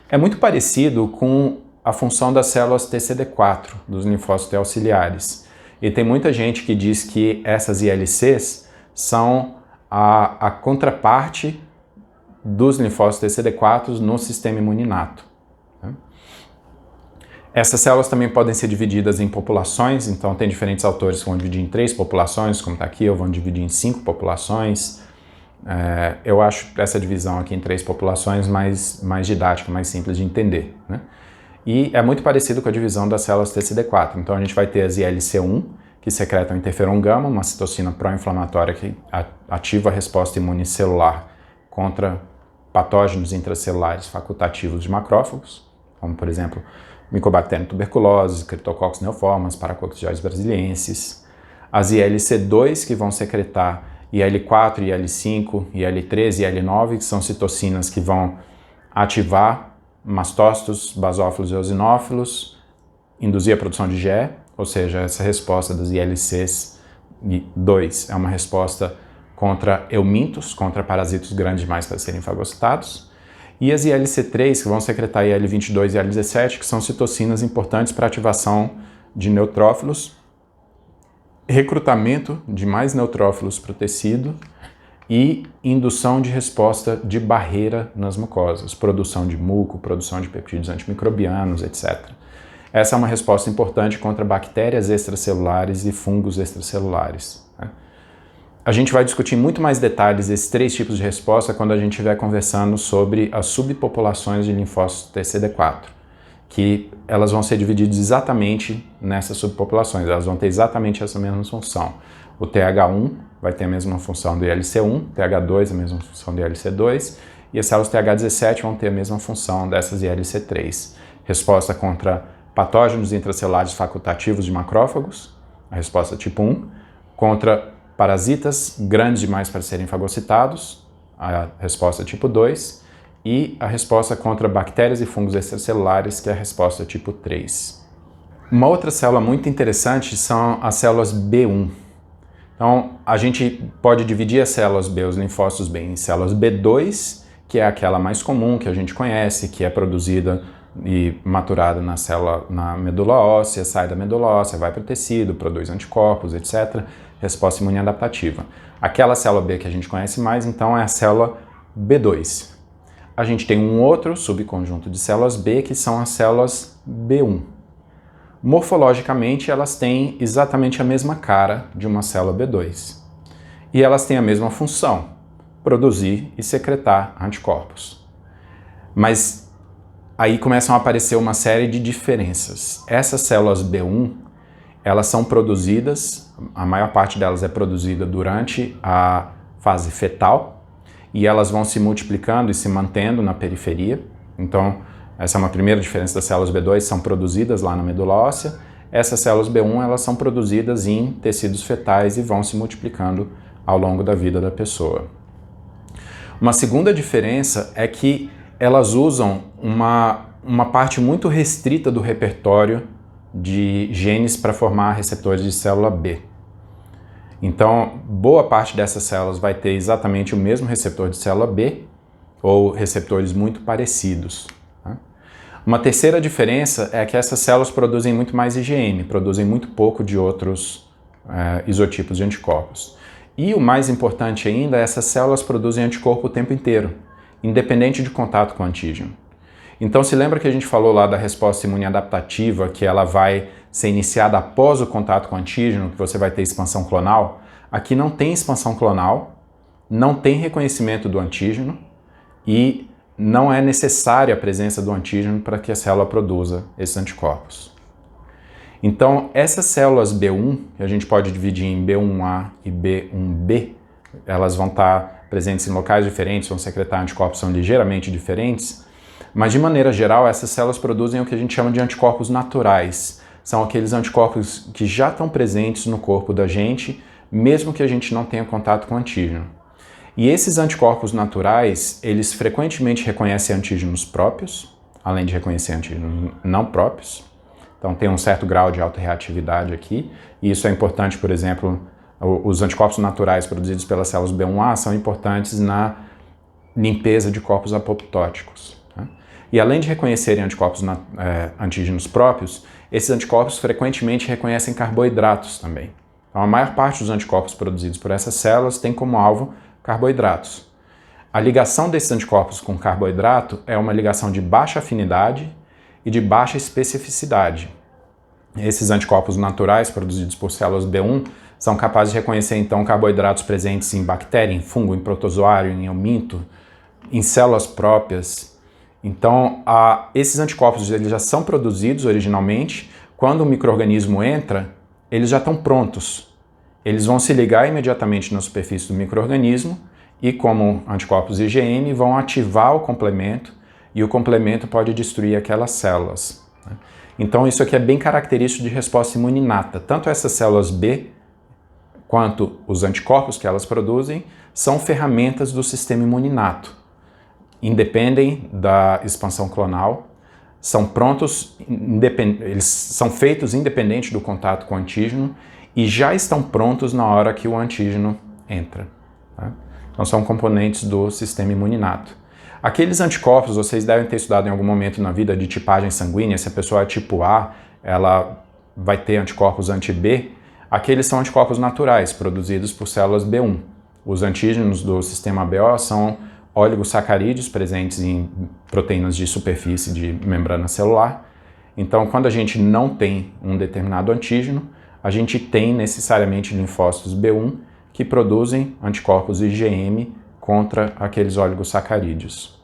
A: É muito parecido com a função das células TCD4, dos linfócitos T auxiliares. E tem muita gente que diz que essas ILCs são a contraparte dos linfócitos TCD4 no sistema imune inato. Essas células também podem ser divididas em populações, então tem diferentes autores que vão dividir em 3 populações, como está aqui, ou vão dividir em 5 populações. Eu acho essa divisão aqui em 3 populações mais didática, mais simples de entender, né? E é muito parecido com a divisão das células TCD4. Então a gente vai ter as ILC1, que secretam interferon gama, uma citocina pró-inflamatória que ativa a resposta imune celular contra patógenos intracelulares facultativos de macrófagos, como por exemplo Mycobacterium tuberculosis, Cryptococcus neoformans, Paracoccidioides brasiliensis. As ILC2, que vão secretar IL4, IL5, IL13 e IL9, que são citocinas que vão ativar mastócitos, basófilos e eosinófilos, induzir a produção de IgE, ou seja, essa resposta das ILCs 2 é uma resposta contra eumintos, contra parasitos grandes demais para serem fagocitados. E as ILC3, que vão secretar IL22 e IL17, que são citocinas importantes para ativação de neutrófilos, recrutamento de mais neutrófilos para o tecido e indução de resposta de barreira nas mucosas, produção de muco, produção de peptídeos antimicrobianos, etc. Essa é uma resposta importante contra bactérias extracelulares e fungos extracelulares. A gente vai discutir muito mais detalhes esses 3 tipos de resposta quando a gente estiver conversando sobre as subpopulações de linfócitos TCD4, que elas vão ser divididas exatamente nessas subpopulações, elas vão ter exatamente essa mesma função. O TH1 vai ter a mesma função do ILC1, TH2 a mesma função do ILC2, e as células TH17 vão ter a mesma função dessas ILC3. Resposta contra patógenos intracelulares facultativos de macrófagos, a resposta tipo 1, contra parasitas grandes demais para serem fagocitados, a resposta tipo 2, e a resposta contra bactérias e fungos extracelulares, que é a resposta tipo 3. Uma outra célula muito interessante são as células B1. Então, a gente pode dividir as células B, os linfócitos B, em células B2, que é aquela mais comum que a gente conhece, que é produzida e maturada na medula óssea, sai da medula óssea, vai para o tecido, produz anticorpos, etc. Resposta imune adaptativa. Aquela célula B que a gente conhece mais, então, é a célula B2. A gente tem um outro subconjunto de células B, que são as células B1. Morfologicamente, elas têm exatamente a mesma cara de uma célula B2. E elas têm a mesma função, produzir e secretar anticorpos. Mas aí começam a aparecer uma série de diferenças. Essas células B1, elas são produzidas, a maior parte delas é produzida durante a fase fetal, e elas vão se multiplicando e se mantendo na periferia. Então, essa é uma primeira diferença das células B2, são produzidas lá na medula óssea. Essas células B1, elas são produzidas em tecidos fetais e vão se multiplicando ao longo da vida da pessoa. Uma segunda diferença é que elas usam uma parte muito restrita do repertório de genes para formar receptores de célula B. Então, boa parte dessas células vai ter exatamente o mesmo receptor de célula B, ou receptores muito parecidos. Uma terceira diferença é que essas células produzem muito mais IgM, produzem muito pouco de outros isotipos de anticorpos. E o mais importante ainda, essas células produzem anticorpo o tempo inteiro, independente de contato com o antígeno. Então, se lembra que a gente falou lá da resposta imune adaptativa, que ela vai ser iniciada após o contato com o antígeno, que você vai ter expansão clonal? Aqui não tem expansão clonal, não tem reconhecimento do antígeno e não é necessária a presença do antígeno para que a célula produza esses anticorpos. Então, essas células B1, que a gente pode dividir em B1A e B1B, elas vão estar presentes em locais diferentes, vão secretar anticorpos, são ligeiramente diferentes, mas de maneira geral, essas células produzem o que a gente chama de anticorpos naturais. São aqueles anticorpos que já estão presentes no corpo da gente, mesmo que a gente não tenha contato com o antígeno. E esses anticorpos naturais, eles frequentemente reconhecem antígenos próprios, além de reconhecer antígenos não próprios. Então tem um certo grau de autorreatividade aqui, e isso é importante, por exemplo, os anticorpos naturais produzidos pelas células B1A são importantes na limpeza de corpos apoptóticos. Tá? E além de reconhecerem antígenos próprios, esses anticorpos frequentemente reconhecem carboidratos também. Então a maior parte dos anticorpos produzidos por essas células tem como alvo carboidratos. A ligação desses anticorpos com carboidrato é uma ligação de baixa afinidade e de baixa especificidade. Esses anticorpos naturais produzidos por células B1 são capazes de reconhecer então carboidratos presentes em bactéria, em fungo, em protozoário, em euminto, em células próprias. Então, esses anticorpos eles já são produzidos originalmente. Quando o micro-organismo entra, eles já estão prontos. Eles vão se ligar imediatamente na superfície do micro-organismo e, como anticorpos IgM, vão ativar o complemento e o complemento pode destruir aquelas células. Então isso aqui é bem característico de resposta imune inata. Tanto essas células B quanto os anticorpos que elas produzem são ferramentas do sistema imune inato. Independem da expansão clonal, são prontos, eles são feitos independente do contato com o antígeno e já estão prontos na hora que o antígeno entra. Tá? Então são componentes do sistema imune inato. Aqueles anticorpos, vocês devem ter estudado em algum momento na vida de tipagem sanguínea, se a pessoa é tipo A, ela vai ter anticorpos anti-B, aqueles são anticorpos naturais, produzidos por células B1. Os antígenos do sistema BO são oligosacarídeos presentes em proteínas de superfície de membrana celular. Então, quando a gente não tem um determinado antígeno, a gente tem necessariamente linfócitos B1 que produzem anticorpos IgM contra aqueles oligosacarídeos.